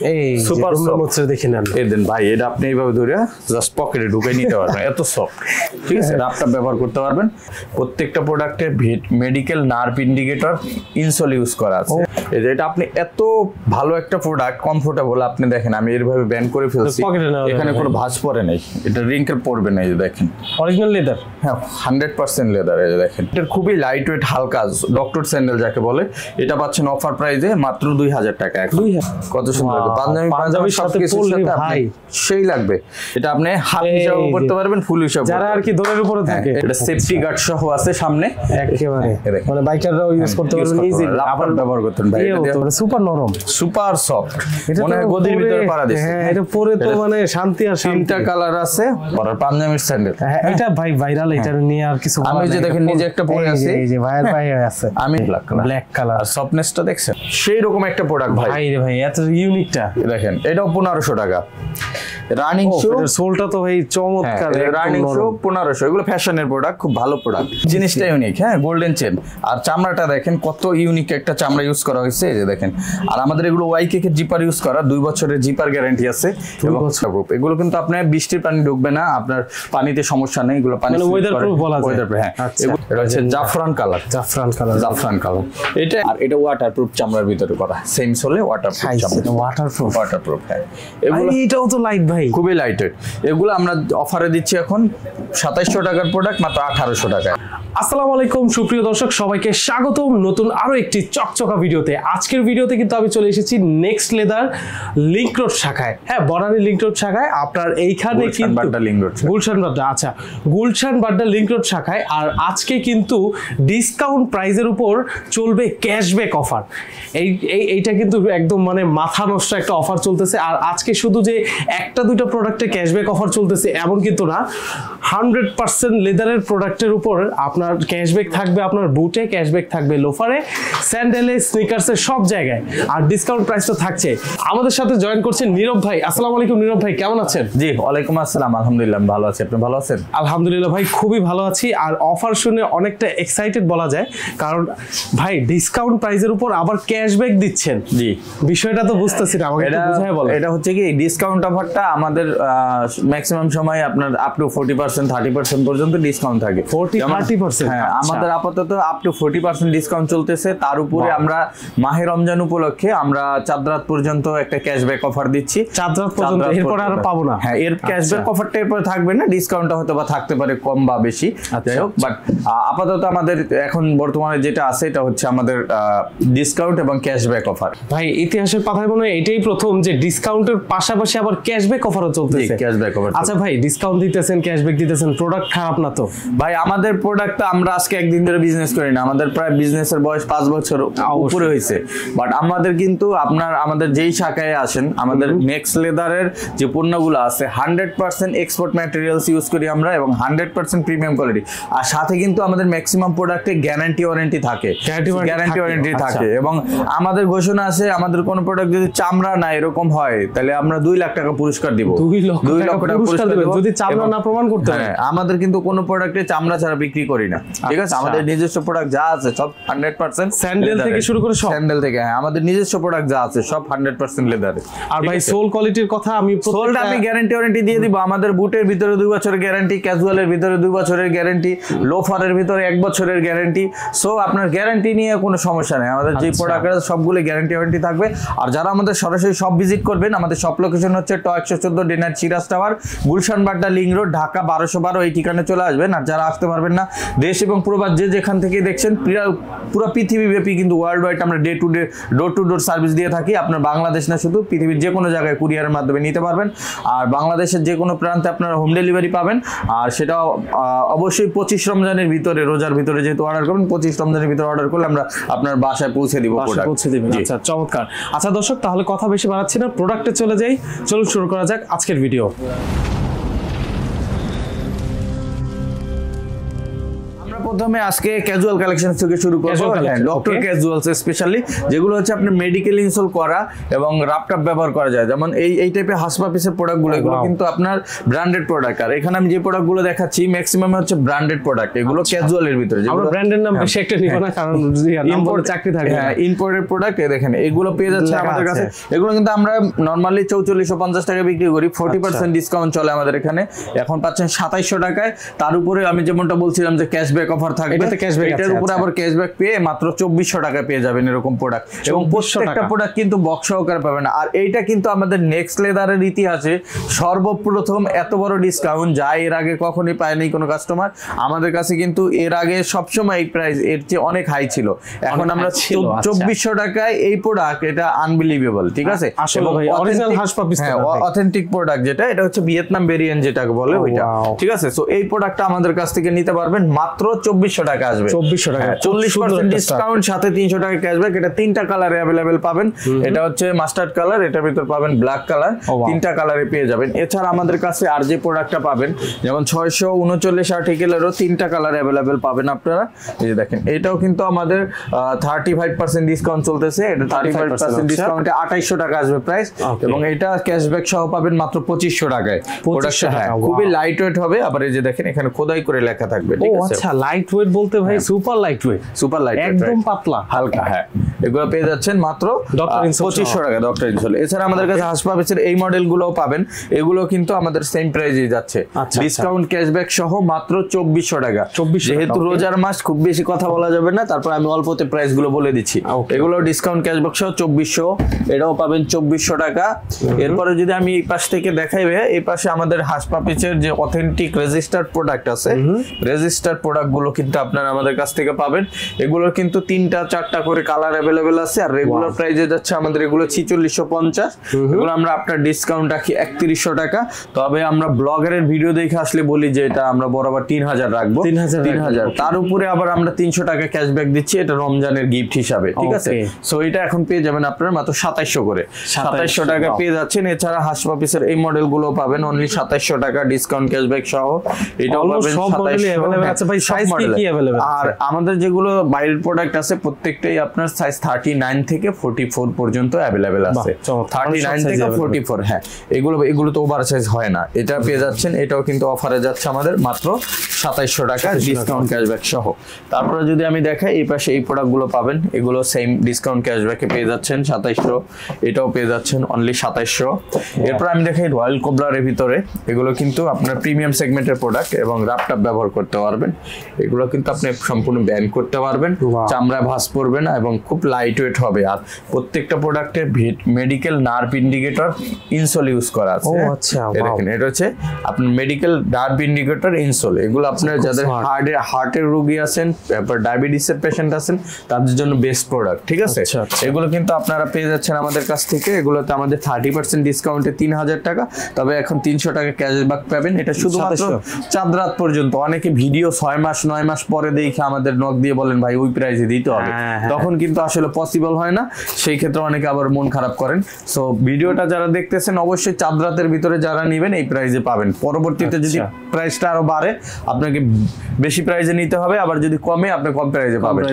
এই super soft দেখে নেন এই দেন ভাই, এটা আপনি এইভাবে ধরে জাস্ট পকেটে ঢুকাই নিতে পারবেন, এত সফট। ঠিক আছে, রাফটা ব্যবহার করতে পারবেন। প্রত্যেকটা প্রোডাক্টে medical nerve indicator insole use করা আছে। এই যে এটা আপনি এত ভালো একটা প্রোডাক্ট, কমফোর্টেবল। আপনি দেখেন আমি এইভাবে ব্যান্ড করে ফেলছি, এখানে কোনো ভাঁজ পড়ে নাই, এটা রিঙ্কেল পড়বে না। এই যে দেখেন অরিজিনাল লেদার, হ্যাঁ 100% লেদার। এই যে দেখেন এটা খুবই লাইট ওয়েট, হালকা ডক্টর স্যান্ডেল যাকে বলে। এটা পাচ্ছেন অফার প্রাইসে মাত্র 2000 টাকা। কত সুন্দর লাগে, পাঞ্জাবির সাথে ভাই সেই লাগবে। এটা আপনি হাফ হিসাবে করতে পারবেন, ফুল হিসাবে, যারা আর কি দোরের উপরে থাকে। এটা সেফটি গার্ড সহ আছে সামনে একেবারে, মানে বাইকাররাও ইউজ করতে পারবেন ইজি, আবার ব্যবহার করতে পারবেন ভাই। এটা সুপার নরম, সুপার সফট, মনে হয় গদির ভিতরে পাড়া দিচ্ছে। হ্যাঁ এটা পরে তো মানে শান্তি আর শান্তি। তিনটা কালার আছে, পরার পাঞ্জাবির স্যান্ডেল। হ্যাঁ এটা ভাই ভাইরাল, এটা নিয়ে আর কিছু আমি যে দেখেন নিজে একটা পরে আছি, এই যে ভাইয়ের পায়ে আছে, আমি ব্ল্যাক কালার। আর সফটনেসটা দেখছেন, সেই রকম একটা প্রোডাক্ট ভাই। ভাই রে ভাই এত ইউনিকটা দেখেন, এটাও 1500 টাকা। রানিং শু, সোলটা তো ভাই চমৎকার, রানিং শু 1500। এগুলো ফ্যাশনের প্রোডাক্ট, খুব ভালো প্রোডাক্ট, জিনিসটা ইউনিক। হ্যাঁ গোল্ডেন চেন, আর চামড়াটা দেখেন কত ইউনিক একটা চামড়া ইউজ করা হয়েছে। এই যে দেখেন, আর আমাদের এগুলো ওয়াইকেকে জিপার ইউজ করা, 2 বছরের জিপার গ্যারান্টি আছে। এগুলো কিন্তু আপনার বৃষ্টির পানি ঢুকবে না, আপনার পানিতে সমস্যা নেই। এগুলো পানি ওয়েদার প্রুফ বলা যায়। হ্যাঁ এটা হচ্ছে জাফরান কালার, জাফরান কালার এটা। আর এটা ওয়াটারপ্রুফ, চামড়ার ভিতরে করা, সেম সোলে ওয়াটারপ্রুফ। হ্যাঁ এটাও তো লাইট ভাই, খুবই লাইট ওয়েট। এগুলো আমরা অফারে দিচ্ছি এখন 2700 টাকার প্রোডাক্ট মাত্র 1800 টাকায়। আসসালামু আলাইকুম সুপ্রিয় দর্শক, সবাইকে স্বাগতম নতুন আরো একটি চকচকা ভিডিওতে। আজকের ভিডিওতে কিন্তু আমি চলে এসেছি নেক্সট লেদার লিংক রোড শাখায়। হ্যাঁ বনানী লিংক রোড শাখায়, আপনার এইখানে কিন্তু গুলশান বাড্ডা, আচ্ছা গুলশান বাড্ডা লিংক রোড শাখায়। আর আজকে কিন্তু ডিসকাউন্ট প্রাইজের উপর চলবে ক্যাশব্যাক অফার। এইটা কিন্তু একদম মানে মাথা নষ্ট একটা অফার চলতেছে। আর আজকে শুধু যে একটা দুইটা প্রোডাক্টে ক্যাশব্যাক অফার চলতেছে এমন কিন্তু না, 100% লেদারের প্রোডাক্টের উপর আপনার ক্যাশব্যাক থাকবে। আপনার বুটে ক্যাশব্যাক থাকবে, লোফারে, স্যান্ডেলে, স্নিকার্সে, সব জায়গায়। আর ডিসকাউন্ট প্রাইস তো থাকছে। আমাদের সাথে জয়েন করছেন নীরব ভাই। আসসালামু আলাইকুম নীরব ভাই, কেমন আছেন? জি ওয়ালাইকুম আসসালাম, আলহামদুলিল্লাহ ভালো আছি। আপনি ভালো আছেন? আলহামদুলিল্লাহ ভাই খুবই ভালো আছি। আর অফার শুনে অনেকটা এক্সাইটেড বলা যায়, কারণ ভাই ডিসকাউন্ট প্রাইসের উপর আবার ক্যাশব্যাক দিচ্ছেন। জি বিষয়টা তো বুঝতেছি না, আমাকে একটু বুঝায় বলেন। এটা হচ্ছে কি, ডিসকাউন্ট অফারটা আমাদের ম্যাক্সিমাম সময় আপনার আপ টু 40% 30% পর্যন্ত ডিসকাউন্ট থাকে। 40-30%? হ্যাঁ আমাদের আপাতত আপ টু 40% ডিসকাউন্ট চলতেছে। তার উপরে আমরা মাহে রমজান উপলক্ষে আমরা চাঁদ রাত পর্যন্ত একটা ক্যাশব্যাক অফার দিচ্ছি। চাঁদ রাত পর্যন্ত, এরপর আর পাবো না। হ্যাঁ এর ক্যাশব্যাক অফারটা এরপর থাকবে না, ডিসকাউন্টটা হয়তো বা থাকতে পারে কম বা বেশি, যাই হোক। বাট আপাতত আমাদের এখন বর্তমানে যেটা আছে এটা হচ্ছে আমাদের ডিসকাউন্ট এবং ক্যাশব্যাক অফার। ভাই ইতিহাসের পাতায় মনে হয় এটাই প্রথম যে ডিসকাউন্টের পাশাপাশি আবার ক্যাশব্যাক অফারও চলতেছে। Cashback offer. আচ্ছা ভাই ডিসকাউন্ট দিতেছেন, ক্যাশব্যাক দিতেছেন, প্রোডাক্ট খারাপ না তো? ভাই আমাদের প্রোডাক্ট তো আমরা আজকে একদিন ধরে বিজনেস করি না, আমাদের প্রায় বিজনেসের বয়স 5 বছর উপরে হয়েছে। বাট আমাদের কিন্তু আমাদের যেই শাখায় আসেন, আমাদের নেক্সট লেদারের যে পণ্যগুলো আছে 100% এক্সপোর্ট ম্যাটেরিয়ালস ইউজ করি আমরা, এবং 100% প্রিমিয়াম কোয়ালিটি। আর সাথে কিন্তু আমাদের ম্যাক্সিমাম প্রোডাক্টে গ্যারান্টি ওয়ারেন্টি থাকে, এবং আমাদের ঘোষণা আছে আমাদের কোন প্রোডাক্ট যদি চামড়া না এরকম হয় তাহলে আমরা 2 লাখ টাকা পুরস্কার দিব। 2 লক্ষ টাকা পুরস্কার দেব যদি চামড়া না প্রমাণ করতে পারে। আমাদের কিন্তু কোন প্রোডাক্টে চামড়া ছাড়া বিক্রি করি না, ঠিক আছে? আমাদের নিজস্ব প্রোডাক্ট যা আছে সব 100% স্যান্ডেল থেকে শুরু করে সব, স্যান্ডেল থেকে, হ্যাঁ আমাদের নিজস্ব প্রোডাক্ট যা আছে সব 100% লেদারে। আর ভাই সোল কোয়ালিটির কথা আমি সোলটা আমি গ্যারান্টি ওয়ারেন্টি দিয়ে দিব। আমাদের বুটের ভিতরে 2 বছরের গ্যারান্টি, ক্যাজুয়ালের ভিতরে 2 বছরের গ্যারান্টি, লোফারের ভিতরে 1 বছরের গ্যারান্টি। সো আপনার গ্যারান্টি নিয়ে কোনো সমস্যা নেই, আমাদের যে প্রোডাক্ট আছে সবগুলো গ্যারান্টি ওয়ারেন্টি থাকবে। আর যারা আমাদের সরাসরি সব ভিজিট করবেন, আমাদের সব লোকেশন হচ্ছে 114 dinner Siraj tower, Gulshan Badda link road, Dhaka 1212, এই ঠিকানায় চলে আসবেন। আর যারা আসতে পারবেন না, দেশ এবং প্রবাস যে যেখান থেকে দেখছেন, পুরো পৃথিবীব্যাপী কিন্তু ওয়ার্ল্ড ওয়াইড আমরা ডোর টু ডোর সার্ভিস দিয়ে থাকি। আপনার বাংলাদেশ না শুধু পৃথিবীর যে কোনো জায়গায় কুরিয়ারের মাধ্যমে নিতে পারবেন। আর বাংলাদেশের যে কোনো প্রান্তে আপনারা হোম ডেলিভারি পাবেন। আর সেটা অবশ্যই 25 রমজানের ভিতরে, রোজার ভিতরে যেহেতু অর্ডার করবেন, 25 রমজানের ভিতরে অর্ডার করলে আমরা আপনার বাসায় পৌঁছে দিব, পৌঁছে দিবেন। আচ্ছা চমৎকার। আচ্ছা দর্শক তাহলে কথা বেশি বাড়াচ্ছি না, প্রোডাক্টে চলে যাই। চলুন শুরু করা যাক আজকের ভিডিও। প্রথমে আজকে ক্যাজুয়াল কালেকশন থেকে শুরু করব। ডক্টর ক্যাজুয়ালস স্পেশালি যেগুলো হচ্ছে আপনি মেডিকেল ইনসোল করা এবং রাপটাপ ব্যবহার করা যায়, যেমন এই টাইপের হাসপাপিসের প্রোডাক্টগুলো, এগুলো কিন্তু আপনার ব্র্যান্ডেড প্রোডাক্ট। আর এখানে আমি যে প্রোডাক্টগুলো দেখাচ্ছি ম্যাক্সিমাম হচ্ছে ব্র্যান্ডেড প্রোডাক্ট, এগুলো ক্যাজুয়ালের ভিতরে। আমরা ব্র্যান্ডের নাম বেশি একটা নিব না, কারণ ইম্পোর্ট চাকরি থাকে। হ্যাঁ, ইম্পোর্টেড প্রোডাক্ট দেখেন এগুলো পেয়ে যাচ্ছে আমাদের কাছে। এগুলো কিন্তু আমরা নরমালি 4450 টাকা বিক্রি করি, 40% ডিসকাউন্ট চলে আমাদের এখানে। এখন পাচ্ছেন 2700 টাকায়। তার উপরে আমি যেমনটা বলছিলাম যে ক্যাশব্যাক অফার থাকবে, এটার উপরে আবার ক্যাশব্যাক পেয়ে মাত্র 2400 টাকায় পেয়ে যাবেন এরকম প্রোডাক্ট। এবং প্রত্যেকটা প্রোডাক্ট কিন্তু বক্স সহকারে পাবেন। আর এইটা কিন্তু আমাদের নেক্সট লেদারের ইতিহাসে সর্বপ্রথম এত বড় ডিসকাউন্ট, যা এর আগে কখনোই পায়নি কোনো কাস্টমার। আমাদের কাছে কিন্তু এর আগে সবসময় এই প্রাইস এর চেয়ে অনেক হাই ছিল। এখন আমরা 2400 টাকায় এই প্রোডাক্ট, এটা আনবিলিভেবল। ঠিক আছে, অথেন্টিক প্রোডাক্ট যেটা, এটা হচ্ছে ভিয়েতনাম ভেরিয়েন্ট যেটাকে বলে ওইটা। ঠিক আছে, সো এই প্রোডাক্টটা আমাদের কাছ থেকে নিতে পারবেন মাত্র 2400 টাকা আসবে। 2400 টাকা, 40% ডিসকাউন্ট, সাথে 300 টাকা ক্যাশব্যাক। এটা তিনটা কালারে अवेलेबल পাবেন। এটা হচ্ছে মাস্টার্ড কালার, এটার ভিতর পাবেন ব্ল্যাক কালার, তিনটা কালারে পেয়ে যাবেন। এছাড়া আমাদের কাছে আর যে প্রোডাক্টটা পাবেন, যেমন 639 আর্টিকেলেরও তিনটা কালার अवेलेबल পাবেন আপনারা। এই যে দেখেন, এটাও কিন্তু আমাদের 35% ডিসকাউন্ট চলতেছে। এটা 35% ডিসকাউন্টে 2800 টাকা আসবে প্রাইস, এবং এটা ক্যাশব্যাক সহ পাবেন মাত্র 2500 টাকায়। খুবই লাইট ওয়েট হবে। আবার এই যে দেখেন, এখানে খোদাই করে লেখা থাকবে। ঠিক আছে, আচ্ছা, লাইট ওয়েট বলতে ভাই super light weight, super light, একদম পাতলা হালকা। হ্যাঁ, এগুলো পেয়ে যাচ্ছেন মাত্র 2500 টাকা ডক্টর ইনসোল। এছাড়া আমাদের কাছে হাসপাপিসের এই মডেলগুলোও পাবেন। এগুলো কিন্তু আমাদের সেম প্রাইসে যাচ্ছে, ডিসকাউন্ট ক্যাশব্যাক সহ মাত্র 2400 টাকা। যেহেতু রোজার মাস, খুব বেশি কথা বলা যাবে না, তারপর আমি অল্পতে প্রাইস গুলো বলে দিচ্ছি। এগুলো ডিসকাউন্ট ক্যাশব্যাক সহ 2400, এটাও পাবেন 2400 টাকা। এরপরে যদি আমি এই পাশ থেকে দেখাই, এই পাশে আমাদের হাসপাপিসের যে অথেন্টিক রেজিস্টার্ড প্রোডাক্ট আছে, রেজিস্টার্ড প্রোডাক্ট গুলো কিন্তু আপনারা আমাদের কাছ থেকে পাবেন। এগুলোর কিন্তু 3টা-4টা করে কালার अवेलेबल আছে। আর রেগুলার প্রাইসে যাচ্ছে আমাদের এগুলো 4650। এগুলো আমরা আপনার ডিসকাউন্ট রাখি 3100 টাকা। তবে আমরা ব্লগারের ভিডিও দেখে আসলে বলি যে এটা আমরা বরাবর 3000 রাখবো, 3000। তার উপরে আবার আমরা 300 টাকা ক্যাশব্যাক দিচ্ছি, এটা রমজানের গিফট হিসাবে। ঠিক আছে, সো এটা এখন পেয়ে যাবেন আপনারা মাত্র 2700 করে, 2700 টাকা পেয়ে যাচ্ছেন। এছাড়া হাসপাপিসের এই মডেল গুলো পাবেন অনলি 2700 টাকা ডিসকাউন্ট ক্যাশব্যাক সহ। এটাও পাবেন 2700। আর আমাদের যেগুলো বাইরের প্রোডাক্ট আছে প্রত্যেকটাই আপনার সাইজ 39 থেকে 44 পর্যন্ত अवेलेबल আছে। 39 থেকে 44, হ্যাঁ, এগুলো তো ওভার সাইজ হয় না। এটা পেয়ে যাচ্ছেন, এটাও কিন্তু অফারে যাচ্ছে আমাদের মাত্র 2700 টাকা ডিসকাউন্ট ক্যাশব্যাক সহ। তারপরে যদি আমি দেখাই, এই পাশে এই প্রোডাক্টগুলো পাবেন, এগুলো সেম ডিসকাউন্ট ক্যাশব্যাকে পেয়ে যাচ্ছেন 2700, এটাও পেয়ে যাচ্ছেন অনলি 2700। এরপর আমি দেখাই রয়্যাল কোবরার ভিতরে, এগুলো কিন্তু আপনার প্রিমিয়াম সেগমেন্টের প্রোডাক্ট এবং রাপটাপ ব্যবহার করতে পারবেন। এগুলো কিন্তু আপনি সম্পূর্ণ ব্যান করতে পারবেন, চামড়া ভাঁজ পড়বে না এবং খুব লাইট ওয়েট হবে। আর প্রত্যেকটা প্রোডাক্টে medical nerve indicator insole use করা আছে। দেখেন, এটা হচ্ছে আপনার মেডিকেল নার্ভ ইন্ডিকেটর ইনসোল। এগুলো আপনার যাদের হার্টের রোগী আছেন, তারপর ডায়াবেটিসের পেশেন্ট আছেন, তাদের জন্য বেস্ট প্রোডাক্ট। ঠিক আছে, এগুলো কিন্তু আপনারা পেয়ে যাচ্ছেন আমাদের কাছ থেকে। এগুলোতে আমাদের 30% ডিসকাউন্টে 3000 টাকা, তবে এখন 300 টাকা ক্যাশব্যাক পাবেন। এটা শুধুমাত্র চাঁদ রাত পর্যন্ত। অনেকে ভিডিও 6 মাস 9 মাস পরে দেখে আমাদের নক দিয়ে বলেন ভাই ওই প্রাইসে দিতে হবে, তখন কিন্তু আসলে পসিবল হয় না। সেই ক্ষেত্রে অনেকে আবার মন খারাপ করেন। সো ভিডিওটা যারা দেখতেছেন অবশ্যই চাঁদ রাতের ভিতরে যারা নেবেন এই প্রাইসে পাবেন। পরবর্তীতে যদি প্রাইসটা আরো বাড়ে আপনাকে বেশি প্রাইসে নিতে হবে, আবার যদি কমে আপনি কম প্রাইসে পাবেন।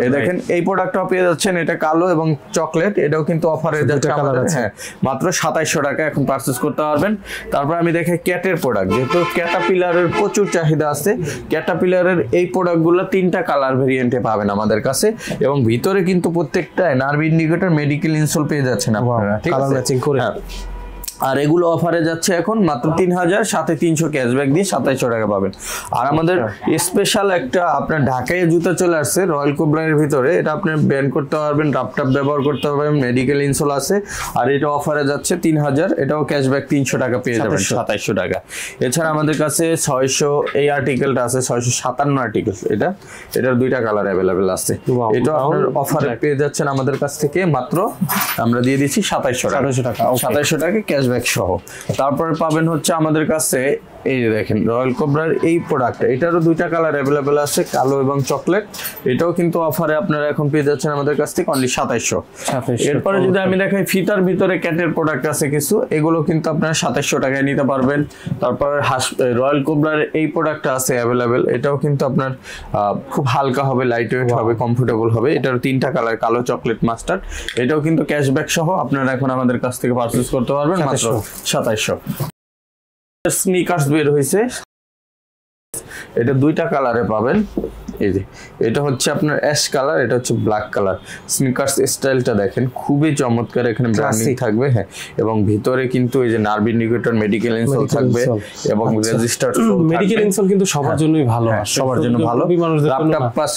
এই দেখেন, এই প্রোডাক্টটাও পেয়ে যাচ্ছেন, এটা কালো এবং চকলেট, এটাও কিন্তু অফারে যাচ্ছে আমাদের। হ্যাঁ, মাত্র 2700 টাকা এখন পারচেজ করতে পারবেন। তারপর আমি দেখাই ক্যাটের প্রোডাক্ট, যেহেতু ক্যাটাপিলারের প্রচুর চাহিদা আছে। ক্যাটাপিলারের এই প্রোডাক্টগুলো 3টা কালার ভেরিয়েন্টে পাবেন আমাদের কাছে, এবং ভিতরে কিন্তু প্রত্যেকটা নার্ভ ইন্ডিকেটর মেডিকেল ইনসোল পেয়ে যাচ্ছেন আপনারা। ঠিক আছে, ম্যাচিং করে। আর এগুলো অফারে যাচ্ছে এখন মাত্র 3000, সাথে 300 ক্যাশব্যাক দিয়ে 2700 টাকা পাবেন। আর আমাদের স্পেশাল একটা আপনার ঢাকায় জুতা চলে আসছে রয়্যাল কোবরার ভিতরে, এটা আপনি ব্যান করতে পারবেন, রাপটাপ ব্যবহার করতে পারবেন, মেডিকেল ইনসোল আছে। আর এটা অফারে যাচ্ছে 3000, এটাও ক্যাশব্যাক 300 টাকা পেয়ে যাবেন 2700 টাকা। এছাড়া আমাদের কাছে 600 এই আর্টিকেলটা আছে, 657 আর্টিকেল, এটার 2টা কালার अवेलेबल আছে। এটা আপনার অফারে পেয়ে যাচ্ছেন আমাদের কাছ থেকে মাত্র, আমরা দিয়ে দিচ্ছি 2700 টাকা, 2700 টাকা ক্যাশব্যাক সহ। তারপরে পাবেন হচ্ছে আমাদের কাছে এই যে দেখেন রয়্যাল কোবরার এই প্রোডাক্টটা, এটারও দুইটা কালার অ্যাভেলেবেল আছে, কালো এবং চকলেট। এটাও কিন্তু অফারে আপনারা এখন পেয়ে যাচ্ছেন আমাদের কাছ থেকে অনলি 2700। এরপরে যদি আমি দেখাই ফিতার ভিতরে ক্যাটের প্রোডাক্ট আছে কিছু, এগুলো কিন্তু আপনারা 2700 টাকায় নিতে পারবেন। তারপর রয়্যাল কোবরার এই প্রোডাক্টটা আছে অ্যাভেলেবেল, এটাও কিন্তু আপনার খুব হালকা হবে, লাইট ওয়েট হবে, কমফোর্টেবল হবে। এটার তিনটা কালার, কালো, চকলেট, মাস্টার্ড। এটাও কিন্তু ক্যাশব্যাক সহ আপনারা এখন আমাদের কাছ থেকে পারচেজ করতে পারবেন মাত্র 2700। স্নিকার্স বের হয়েছে, এটা দুইটা কালারে পাবেন। এই যে এটা হচ্ছে আপনার অ্যাশ কালার, এটা হচ্ছে ব্ল্যাক কালার। স্নিকার্স স্টাইলটা দেখেন খুবই চমৎকার, এখানে ব্র্যান্ডিং থাকবে। হ্যাঁ, এবং ভিতরে কিন্তু এই যে নার্ভ ইন্ডিকেটর, মেডিকেল ইনসোল থাকবে এবং রেজিস্টার্ড মেডিকেল ইনসোল কিন্তু সবার জন্যই ভালো, সবার জন্য ভালো। ল্যাপটপ প্লাস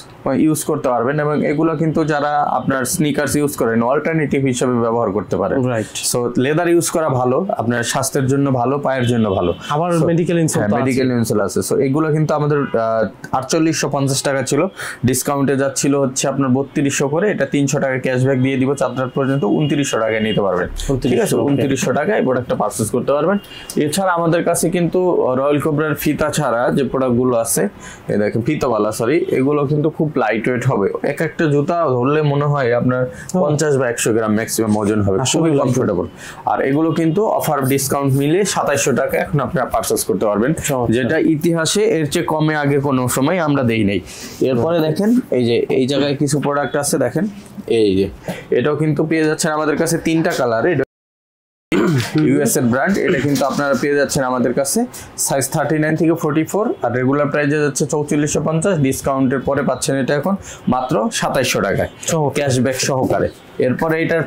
ইউজ করতে পারবেন এবং এগুলো কিন্তু যারা আপনার স্নিকার্স ইউজ করেন অল্টারনেটিভ হিসেবে ব্যবহার করতে পারেন। রাইট। সো লেদার ইউজ করা ভালো, আপনার স্বাস্থ্যের জন্য ভালো, পায়ের জন্য ভালো। আবার মেডিকেল ইনসোল, মেডিকেল ইনসোল আছে। সো এগুলো কিন্তু আমাদের 4850 টাকা ছিল, ডিসকাউন্টে যাচ্ছিল হচ্ছে আপনার 3200 করে। এটা 300 টাকা ক্যাশব্যাক দিয়ে দিব 4 রাত পর্যন্ত, 2900 টাকায় নিতে পারবেন। ঠিক আছে, 2900 টাকায় প্রোডাক্টটা পারচেজ করতে পারবেন। এছাড়া আমাদের কাছে কিন্তু রয়্যাল কোবরার ফিতা ছাড়া যে প্রোডাক্টগুলো আছে, এই দেখেন ফিতাওয়ালা, সরি, এগুলো কিন্তু খুব লাইট ওয়েট হবে। এক একটা জুতা ধরলে মনে হয় আপনার 50 বা 100 গ্রাম ম্যাক্সিমাম ওজন হবে, খুবই কমফোর্টেবল। আর এগুলো কিন্তু অফার ডিসকাউন্ট মিলে 2700 টাকা এখন আপনারা পারচেজ করতে পারবেন, যেটা ইতিহাসে এর চেয়ে কমে আগে কোনো সময় আমরা দেই নাই। এরপরে দেখেন এই যে এই জায়গায় কিছু প্রোডাক্ট আছে, দেখেন এই যে এটাও কিন্তু পেয়ে যাচ্ছেন আমাদের কাছে তিনটা কালারে। ইউএস এর ব্র্যান্ড, এটা কিন্তু আপনারা পেয়ে যাচ্ছেন আমাদের কাছে সাইজ 39 থেকে 44, আর রেগুলার প্রাইসে যাচ্ছে 4450, ডিসকাউন্টের পরে পাচ্ছেন এটা এখন মাত্র 2700 টাকায় ক্যাশব্যাক সহকারে। এরপরে এটার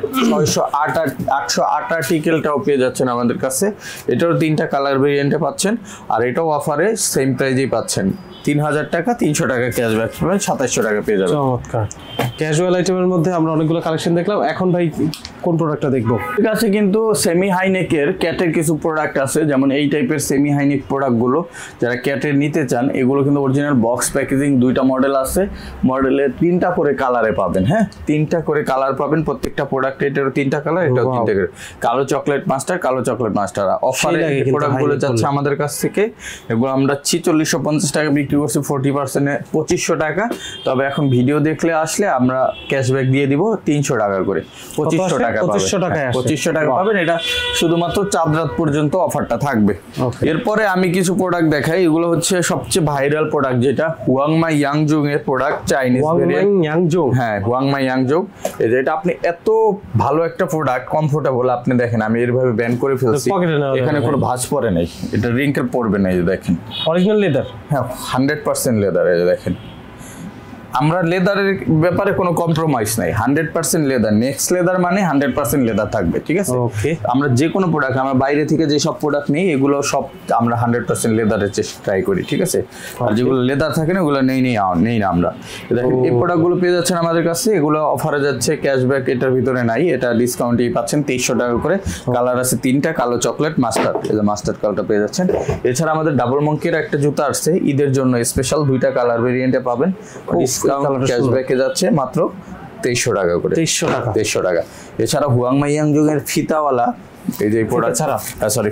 808 আর্টিকেলটাও পেয়ে যাচ্ছেন আমাদের কাছে, এটারও তিনটা কালার ভেরিয়েন্টে পাচ্ছেন, আর এটাও অফারে সেম প্রাইজেই পাচ্ছেন 3000 টাকা, 300 টাকা ক্যাশব্যাক পাবেন, 2700 টাকা পেয়ে যাবেন। চমৎকার। ক্যাজুয়াল আইটেমের মধ্যে আমরা অনেকগুলো কালেকশন দেখলাম, এখন ভাই কোন প্রোডাক্টটা দেখবো? ঠিক আছে, কিন্তু সেমি হাইনেকের ক্যাটের কিছু প্রোডাক্ট আছে, যেমন এই টাইপের সেমি হাইনেক প্রোডাক্টগুলো যারা ক্যাটের নিতে চান, এগুলো কিন্তু অরিজিনাল বক্স প্যাকেজিং, দুইটা মডেল আছে, মডেলে 3টা করে কালারে পাবেন। হ্যাঁ, 3টা করে কালার পাবেন প্রত্যেকটা প্রোডাক্টে, এটারও 3টা কালার, এটাও 3টা করে, কালো চকলেট মাস্টার, কালো চকলেট মাস্টার। অফারে প্রোডাক্টগুলো যাচ্ছে আমাদের কাছ থেকে, এগুলো আমরা 4650 টাকা বিক্রি করছি, 40% 2500 টাকা। তবে এখন ভিডিও দেখলে আসলে আমরা ক্যাশব্যাক দিয়ে দিব 300 টাকা করে, 2500 টাকা পাবেন, 2500 টাকা পাবেন। এটা শুধুমাত্র 4 রাত পর্যন্ত অফারটা থাকবে। এরপরে আমি কিছু প্রোডাক্ট দেখাই, এগুলো হচ্ছে সবচেয়ে ভাইরাল প্রোডাক্ট, যেটা হুয়াংমাই ইয়াংজুং এর প্রোডাক্ট, চাইনিজ ভেরিয়েন্ট। হ্যাঁ, হুয়াংমাই ইয়াংজুং, এটা আপনি এত ভালো একটা প্রোডাক্ট, কমফোর্টেবল। আপনি দেখেন আমি এইভাবে ব্যান্ড করে ফেলছি, এখানে কোনো ভাঁজ পড়ে নাই, এটা রিঙ্কেল পড়বে না। এই যে দেখেন অরিজিনাল লেদার, হ্যাঁ 100% লেদার। এই যে দেখেন, আমরা লেদারের ব্যাপারে কোনো কম্প্রোমাইজ নাই, 100% লেদার। নেক্সট লেদার মানে 100% লেদার থাকবে। ঠিক আছে, আমরা যে কোনো প্রোডাক্ট, আমরা বাইরে থেকে যে সব প্রোডাক্ট নেই, এগুলো সব আমরা 100% লেদারের চেষ্টা ট্রাই করি। ঠিক আছে, আর যেগুলো লেদার থাকে না ওগুলো নেই না আমরা। দেখেন এই প্রোডাক্টগুলো পেয়ে যাচ্ছেন আমাদের কাছে, এগুলো অফারে যাচ্ছে, ক্যাশব্যাক এটার ভিতরে নাই, এটা ডিসকাউন্টেই পাচ্ছেন 2300 টাকা করে। কালার আছে 3টা, কালো চকলেট মাস্টার্ড, এই যে মাস্টার্ড কালারটা পেয়ে যাচ্ছেন। এছাড়া আমাদের ডাবল মঙ্কির একটা জুতা আসছে ঈদের জন্য স্পেশাল, 2টা কালার ভেরিয়েন্টে পাবেন, ক্যাশব্যাকে যাচ্ছে মাত্র 2300 টাকা করে, 2300 টাকা। এছাড়া হুয়াংমাই ইয়াংজুং এর ফিতাওয়ালা, এই যে প্রোডাক্ট ছাড়া,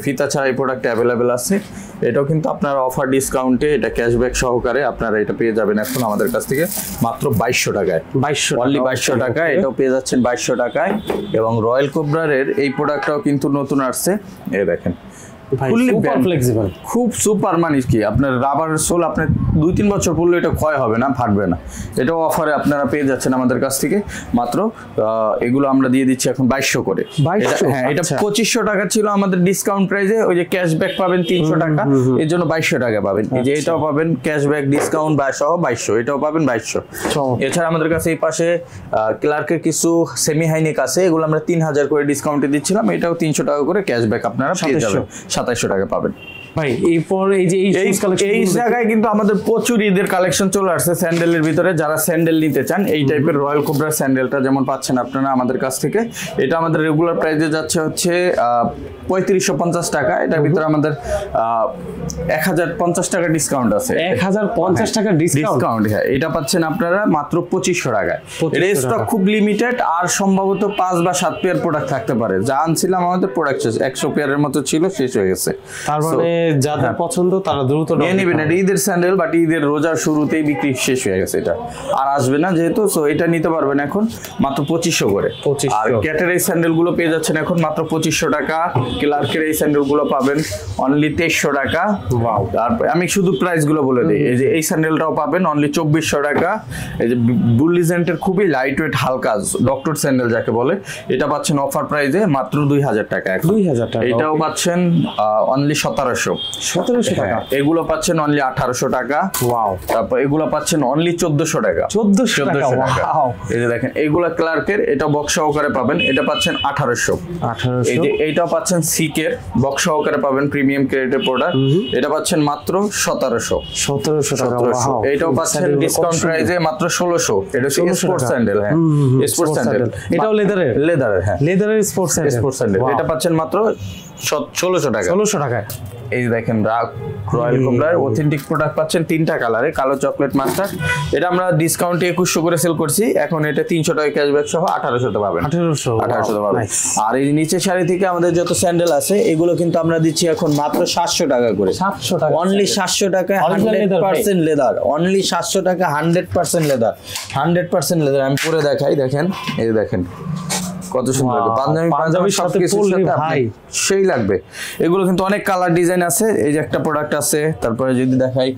ফিতা ছাড়া এই প্রোডাক্ট অ্যাভেলেবেল আছে। এটাও কিন্তু আপনার অফার ডিসকাউন্টে, এটা ক্যাশব্যাক সহকারে আপনারা এটা পেয়ে যাবেন এখন আমাদের কাছ থেকে মাত্র 2200 টাকায়, 2200 টাকায় এটাও পেয়ে যাচ্ছেন 2200 টাকায়। এবং রয়্যাল কোবরার এই প্রোডাক্টটাও কিন্তু নতুন আসছে, এই দেখেন খুব সুপার। মানে কি আপনার রাবার সোল, আপনার 2-3 বছর পরলে এটা ক্ষয় হবে না, ফাটবে না। এটাও অফারে আপনারা পেয়ে যাচ্ছেন আমাদের কাছ থেকে মাত্র, এগুলো আমরা দিয়ে দিচ্ছি এখন 2200 করে। হ্যাঁ, এটা 2500 টাকা ছিল আমাদের ডিসকাউন্ট প্রাইসে, ওই যে ক্যাশব্যাক পাবেন 300 টাকা, এর জন্য 2200 টাকা পাবেন। এই যে এটাও পাবেন ক্যাশব্যাক ডিসকাউন্ট সহ 2200, এটাও পাবেন 2200। এছাড়া আমাদের কাছে এই পাশে ক্লার্কের কিছু সেমি হাইনেক আছে, এগুলো আমরা 3000 করে ডিসকাউন্টে দিচ্ছিলাম, এটাও 300 টাকা করে ক্যাশব্যাক আপনারা পেয়ে যাবেন, 2700 টাকা পাবেন। ভাই এরপর এই যে এই জায়গায় কিন্তু আমাদের প্রচুর ঈদের কালেকশন চলে আসছে স্যান্ডেলের ভিতরে। যারা স্যান্ডেল নিতে চান, এই টাইপের রয়্যাল কোবরা স্যান্ডেলটা যেমন পাচ্ছেন আপনারা আমাদের কাছ থেকে, এটা আমাদের রেগুলার প্রাইসে যাচ্ছে হচ্ছে 3550 টাকা। এটার ভিতরে আমাদের 1050 টাকা ডিসকাউন্ট আছে, 1050 টাকা ডিসকাউন্ট। হ্যাঁ, এটা পাচ্ছেন আপনারা মাত্র 2500 টাকায়। এর স্টক খুব লিমিটেড, আর সম্ভবত 5 বা 7 পেয়ার প্রোডাক্ট থাকতে পারে। যা আনছিলাম আমাদের প্রোডাক্ট 100 পেয়ারের মতো ছিল, শেষ হয়ে গেছে। তার মানে যাদের পছন্দ তারা দ্রুত নিয়ে নেবেন। এটা ঈদের স্যান্ডেল, বাট ঈদের রোজার শুরুতেই বিক্রি শেষ হয়ে গেছে, এটা আর আসবে না যেহেতু। সো এটা নিতে পারবেন এখন মাত্র 2500 করে। আর ক্যাটের এই স্যান্ডেল গুলো পেয়ে যাচ্ছেন এখন মাত্র 2500 টাকা। ক্লার্কের এই স্যান্ডেল গুলো পাবেন অনলি 2300 টাকা। আর আমি শুধু প্রাইস গুলো বলে দিই, এই যে এই স্যান্ডেলটাও পাবেন অনলি 2400 টাকা। এই যে বুলিজেন্টের খুবই লাইট ওয়েট হালকা ডক্টর স্যান্ডেল যাকে বলে, এটা পাচ্ছেন অফার প্রাইসে মাত্র 2000 টাকা। 2000 টাকা। এটাও পাচ্ছেন অনলি 1700 টাকা। এগুলো পাচ্ছেন অনলি 1800 টাকা। ওয়াও। তারপর এগুলো পাচ্ছেন অনলি 1400 টাকা। 1400 টাকা। এই যে দেখেন এইগুলা ক্লার্কের, এটা বক্স সহকারে পাবেন, এটা পাচ্ছেন 1800। এই যে এইটাও পাচ্ছেন সিকের বক্স সহকারে পাবেন, প্রিমিয়াম ক্রেডিটের প্রোডাক্ট, এটা পাচ্ছেন মাত্র 1700 টাকা। এটাও পাচ্ছেন ডিসকাউন্ট প্রাইসে মাত্র 1600। এটা স্পোর্টস স্যান্ডেল। হ্যাঁ, স্পোর্টস স্যান্ডেল। এটাও লেদারের। হ্যাঁ, লেদারের স্পোর্টস স্যান্ডেল। এটা পাচ্ছেন মাত্র 1600 টাকা। 1600 টাকায়। এই দেখেন রয়্যাল কোবলার অথেন্টিক প্রোডাক্ট পাচ্ছেন 3টা কালারে, কালো চকলেট মাস্টার্ড। এটা আমরা ডিসকাউন্টে 2100 করে সেল করছি, এখন এটা 300 টাকা ক্যাশব্যাক সহ 1800 তে পাবেন। 1800 তে পাবেন। আর এই নিচের শাড়ি থেকে আমাদের যত স্যান্ডেল আছে এগুলো কিন্তু আমরা দিচ্ছি এখন মাত্র 700 টাকা করে। 700 টাকা অনলি 700 টাকায় 100% লেদার। অনলি 700 টাকা 100% লেদার। 100% লেদার। আমি পরে দেখাই, দেখেন এই দেখেন কত সুন্দর লাগে। পাঞ্জাবির সাথে পরলে ভাই সেই লাগবে। এগুলো কিন্তু অনেক কালার ডিজাইন আছে। এই যে একটা প্রোডাক্ট আছে, তারপরে যদি দেখাই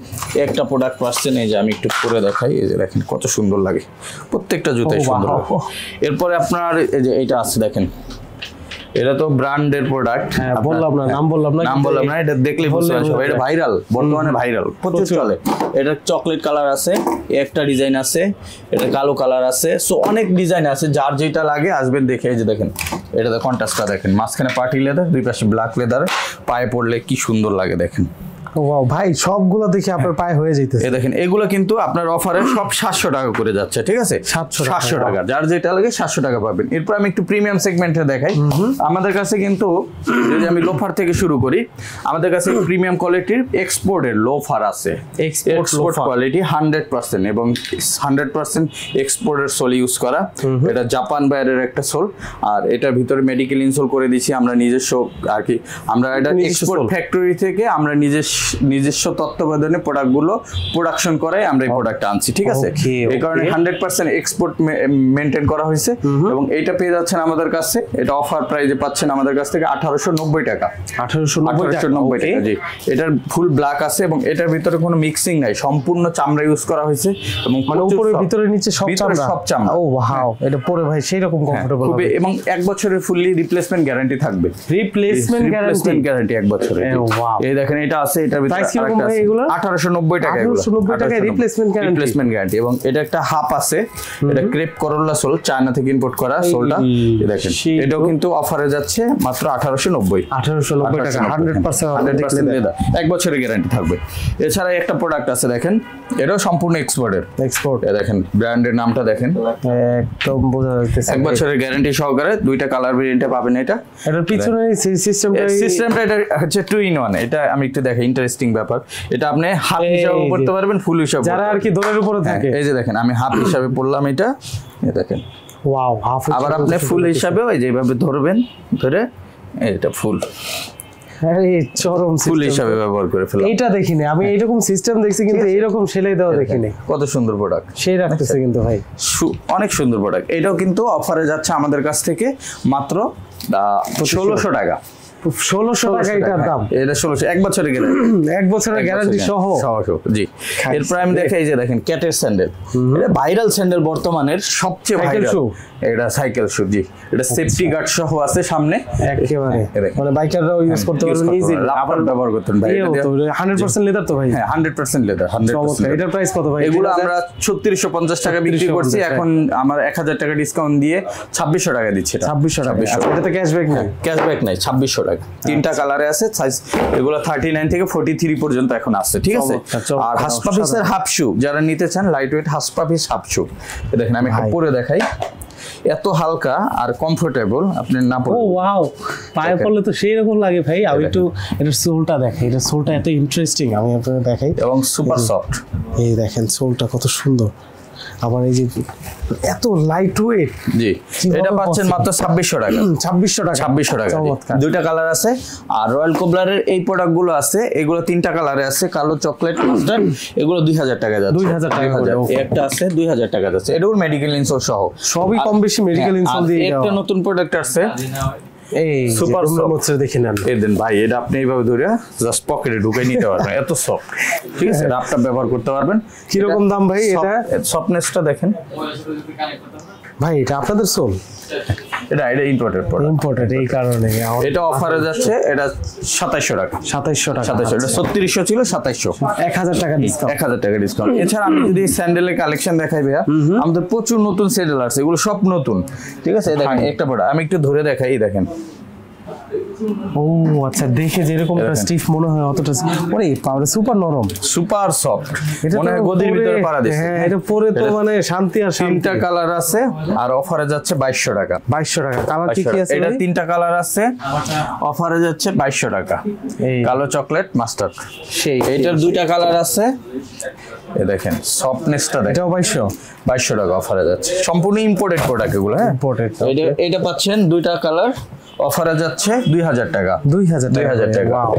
একটা প্রোডাক্ট পাচ্ছেন, এই যে আমি একটু পরে দেখাই, এই যে দেখেন কত সুন্দর লাগে, প্রত্যেকটা জুতাই সুন্দর লাগে। এরপরে আপনার এই যে এইটা আছে দেখেন, এটা তো ব্র্যান্ডের প্রোডাক্ট। হ্যাঁ, বললাম না, নাম বললাম না, এটা দেখলে বুঝতে পারবেন সবাই। এটা ভাইরাল, বর্তমানে ভাইরাল, প্রচুর চলে। এটা চকলেট কালার আছে, একটা ডিজাইন আছে, এটা কালো কালার আছে। সো অনেক ডিজাইন আছে, যার যেটা লাগে আসবেন দেখে। এই যে দেখেন এটাতে কন্ট্রাস্টটা দেখেন, মাঝখানে পার্টি লেদার, দুই পাশে ব্ল্যাক লেদার, পায়ে পড়লে কি সুন্দর লাগে দেখেন। ওয়াও ভাই, সবগুলো দেখে আপনার পায়ে হয়ে যাইতেছে। এই দেখেন এগুলো কিন্তু আপনার অফারে সব 700 টাকা করে যাচ্ছে, ঠিক আছে? 700 টাকা, যার যেটা লাগে 700 টাকা পাবেন। এরপর আমি একটু প্রিমিয়াম সেগমেন্টে দেখাই। আমাদের কাছে কিন্তু যদি আমি লোফার থেকে শুরু করি, আমাদের কাছে প্রিমিয়াম কোয়ালিটির এক্সপোর্টের লোফার আছে। এক্সপোর্ট কোয়ালিটি 100% এবং 100% এক্সপোর্টের সোল ইউজ করা। এটা জাপান বাইরের একটা সোল, আর এটার ভিতরে মেডিকেল ইনসোল করে দিচ্ছি আমরা নিজস্ব আর কি। আমরা এটা এক্সপোর্ট ফ্যাক্টরি থেকে আমরা নিজস্ব তত্ত্বাবধানে প্রোডাক্টগুলো প্রোডাকশন করাই আমরা এই প্রোডাক্টটা আনছি, ঠিক আছে? এই কারণে 100% এক্সপোর্ট মেনটেন করা হয়েছে। এবং এইটা পেয়ে যাচ্ছেন আমাদের কাছে, এটা অফার প্রাইসে পাচ্ছেন আমাদের কাছ থেকে 1890 টাকা। 1890 টাকা, জি। এটার ফুল ব্ল্যাক আছে এবং এটার ভিতরে কোনো মিক্সিং নাই, সম্পূর্ণ চামড়া ইউজ করা হয়েছে এবং মানে উপরে ভিতরে নিচে সব চামড়া। ও ওয়াও, এটা পরে ভাই সেই রকম কমফোর্টেবল হবে। এবং 1 বছরের ফুললি রিপ্লেসমেন্ট গ্যারান্টি থাকবে। রিপ্লেসমেন্ট গ্যারান্টি 1 বছরের। এই দেখেন এটা আছে, এটার ভিতরে 1890 টাকা। 1890 টাকা রিপ্লেসমেন্ট গ্যারান্টি। এবং এটা একটা হাফ আছে, এটা ক্রেপ করোলা সোল, চায়না থেকে ইম্পোর্ট করা সোলটা। দেখেন এটাও কিন্তু অফারে যাচ্ছে মাত্র 1890 টাকা। 100% লেদার, 1 বছরের গ্যারান্টি থাকবে। এছাড়া একটা প্রোডাক্ট আছে দেখেন, এটাও সম্পূর্ণ এক্সপোর্ট। দেখেন ব্র্যান্ডের নামটা দেখেন, একদম বোঝা যাচ্ছে। 1 বছরের গ্যারান্টি সহকারে, 2টা কালার ভেরিয়েন্টে পাবেন। এটার পিছনে সিস্টেমটা এটা হচ্ছে 2 in 1। এটা আমি একটু দেখাই, ইন্টারেস্টিং ব্যাপার। এটা আপনি হাফ হিসাবে পড়তে পারবেন, ফুল হিসাবে, যারা আর কি দোলের উপরে থাকে। এই যে দেখেন আমি হাফ হিসাবে পড়লাম এটা, এই দেখেন। Wow, half. আবার আপনি ফুল হিসাবেও এই যেভাবে ধরবেন, ধরে এটা ফুল চরম ফুল হিসাবে ব্যবহার করে ফেলা। এইটা দেখিনি আমি, এইরকম সিস্টেম দেখছি কিন্তু এইরকম সেলাই দেওয়া দেখিনি। কত সুন্দর প্রোডাক্ট, সেই রাখতেছে কিন্তু ভাই, অনেক সুন্দর প্রোডাক্ট। এটাও কিন্তু অফারে যাচ্ছে আমাদের কাছ থেকে মাত্র 1600 টাকা। 1600 টাকা এটার দাম। এটা 1600, 1 বছরের গ্যারান্টি। 1 বছরের গ্যারান্টি সহ, জি। এরপর আমি দেখাই যে দেখেন ক্যাটের স্যান্ডেল, এটা ভাইরাল স্যান্ডেল বর্তমানের সবচেয়ে ভাইরাল। এটা সাইকেল শু, জি। এটা সেফটি গার্ড সহ আছে সামনে একেবারে, মানে বাইকাররাও ইউজ করতে পারবেন ইজিলি, আবার ব্যবহার করতেন ভাই। 100% লেদার তো ভাই। হ্যাঁ, 100% লেদার, 100%। এটার প্রাইস কত ভাই? এগুলো আমরা 3650 টাকা বিক্রি করছি, এখন আমার 1000 টাকা ডিসকাউন্ট দিয়ে 2600 টাকা দিচ্ছি। 2600 টাকা। এটাতে ক্যাশব্যাক নাই? ক্যাশব্যাক নাই, 2600 টাকা। 3টা কালারে আছে, সাইজ এগুলো 39 থেকে 43 পর্যন্ত এখন আছে, ঠিক আছে? আর হাসপাফিসের হাফ শু যারা নিতে চান, লাইট ওয়েট হাসপাফিস হাফ শু, দেখেন আমি পরে দেখাই। এত হালকা আর কমফোর্টেবল, আপনি না পড়লে। ও ওয়াও, পায়ে পড়লে তো সেই রকম লাগে ভাই। আমি একটু এটার সোলটা দেখাই, এটার সোলটা এত ইন্টারেস্টিং, আমি আপনাদের দেখাই। এবং সুপার সফট, এই দেখেন সোলটা কত সুন্দর। আবার এই যে এত লাইট ওয়েট, জি এটা পাচ্ছেন মাত্র 2600 টাকা। 2600 টাকা, 2600 টাকা। দুইটা কালার আছে। আর রয়্যাল কোবলারের এই প্রোডাক্টগুলো আছে, এগুলো তিনটা কালারে আছে, কালো, চকলেট, মাস্টার্ড। এগুলো 2000 টাকা যাচ্ছে। 2000 টাকা করে। একটা আছে 2000 টাকা যাচ্ছে, এটাও মেডিকেল ইনসোল সহ সবই কম বেশি মেডিকেল ইনসোল দিয়ে। একটা নতুন প্রোডাক্ট আছে, এই সুপার সফট দেখে নেন। এই দেন ভাই, এটা আপনি এইভাবে ধরে জাস্ট পকেটে ঢুকাই নিতে পারবেন, এত সফট। ঠিক আছে, রাফটা ব্যবহার করতে পারবেন। কি রকম দাম ভাই এটা? সফটনেসটা দেখেন ভাই, এটা আপনাদের সোল? এটা ইম্পোর্টেড প্রোডাক্ট। ইম্পোর্টেড, এই কারণে এটা অফারে যাচ্ছে, এটা 2700 টাকা। 2700 টাকা। 2700, এটা 3600 ছিল, 2700, 1000 টাকা ডিসকাউন্ট। 1000 টাকা ডিসকাউন্ট। এছাড়া আমি যদি স্যান্ডেলের কালেকশন দেখাই ভাইয়া, আমাদের প্রচুর নতুন স্যান্ডেল আছে, এগুলো সব নতুন। ঠিক আছে, দেখেন একটা প্রোডাক্ট আমি একটু ধরে দেখাই, এই দেখেন। ও আচ্ছা, দেখে যেরকম স্টিফ মনে হয় অতটা ওরে পাওয়ার সুপার নরম, সুপার সফট, মনে হয় গদির ভিতরে পাড়া দিচ্ছে। হ্যাঁ, এটা পরে তো মানে শান্তি আর শান্তি। তিনটা কালার আছে, আর অফারে যাচ্ছে 2200 টাকা। 2200 টাকা। কালার কি কি আছে? এটা তিনটা কালার আছে, অফারে যাচ্ছে 2200 টাকা। কালো, চকলেট, মাস্টার্ড। সেই এটার দুইটা কালার আছে, এই দেখেন সফটনেসটা দেখেন। এটাও 2200 টাকা অফারে যাচ্ছে, সম্পূর্ণ ইম্পোর্টেড প্রোডাক্ট এগুলো। হ্যাঁ, ইম্পোর্টেড। এটা পাচ্ছেন দুইটা কালার, অফারে যাচ্ছে 2000 টাকা। 2000 টাকা। ওয়াও,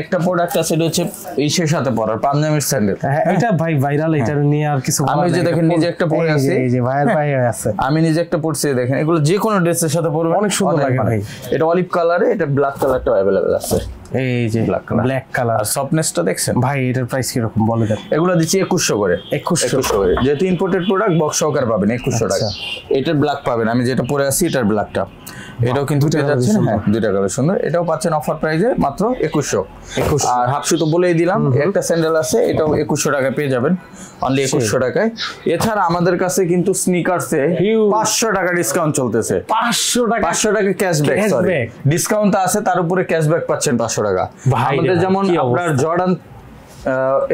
একটা প্রোডাক্ট আছে, এটা হচ্ছে ইসের সাথে পরার পাঞ্জাবির স্যান্ডেল। এটা ভাই ভাইরাল, এটা নিয়ে আর কিছু আমি যে দেখেন নিজে একটা পরে আছি, এই যে ভাইরাল ভাই আছে, আমি নিজে একটা পরছি, দেখেন এগুলো যে কোনো ড্রেসের সাথে পরবে, অনেক সুন্দর লাগে ভাই। এটা অলিভ কালারে, এটা ব্ল্যাক কালারটাও अवेलेबल আছে। এই যে ব্ল্যাক কালার। আর সফটনেসটা দেখছেন ভাই, এটার প্রাইস কি রকম বলে দেন? এগুলো দিচ্ছি 2100 করে। 2100 করে, যেহেতু ইম্পোর্টেড প্রোডাক্ট, বক্স সহকারে পাবেন 2100 টাকা। এটার ব্ল্যাক পাবেন, আমি যেটা পরে আছি এটার ব্ল্যাকটা, এটাও কিন্তু পেয়ে যাচ্ছেন। হ্যাঁ, দুইটা কালার সুন্দর, এটাও পাচ্ছেন অফার প্রাইসে মাত্র 2100। আর হাফশু তো বলেই দিলাম, একটা স্যান্ডেল আছে, এটাও 2100 টাকায় পেয়ে যাবেন, অনলি 2100 টাকায়। এছাড়া আমাদের কাছে কিন্তু স্নিকার্সে 500 টাকা ডিসকাউন্ট চলতেছে। 500 টাকা? 500 টাকা ক্যাশব্যাক, সরি ডিসকাউন্ট আছে, তার উপরে ক্যাশব্যাক পাচ্ছেন 500 টাকা। আমাদের যেমন আপনার জর্ডান,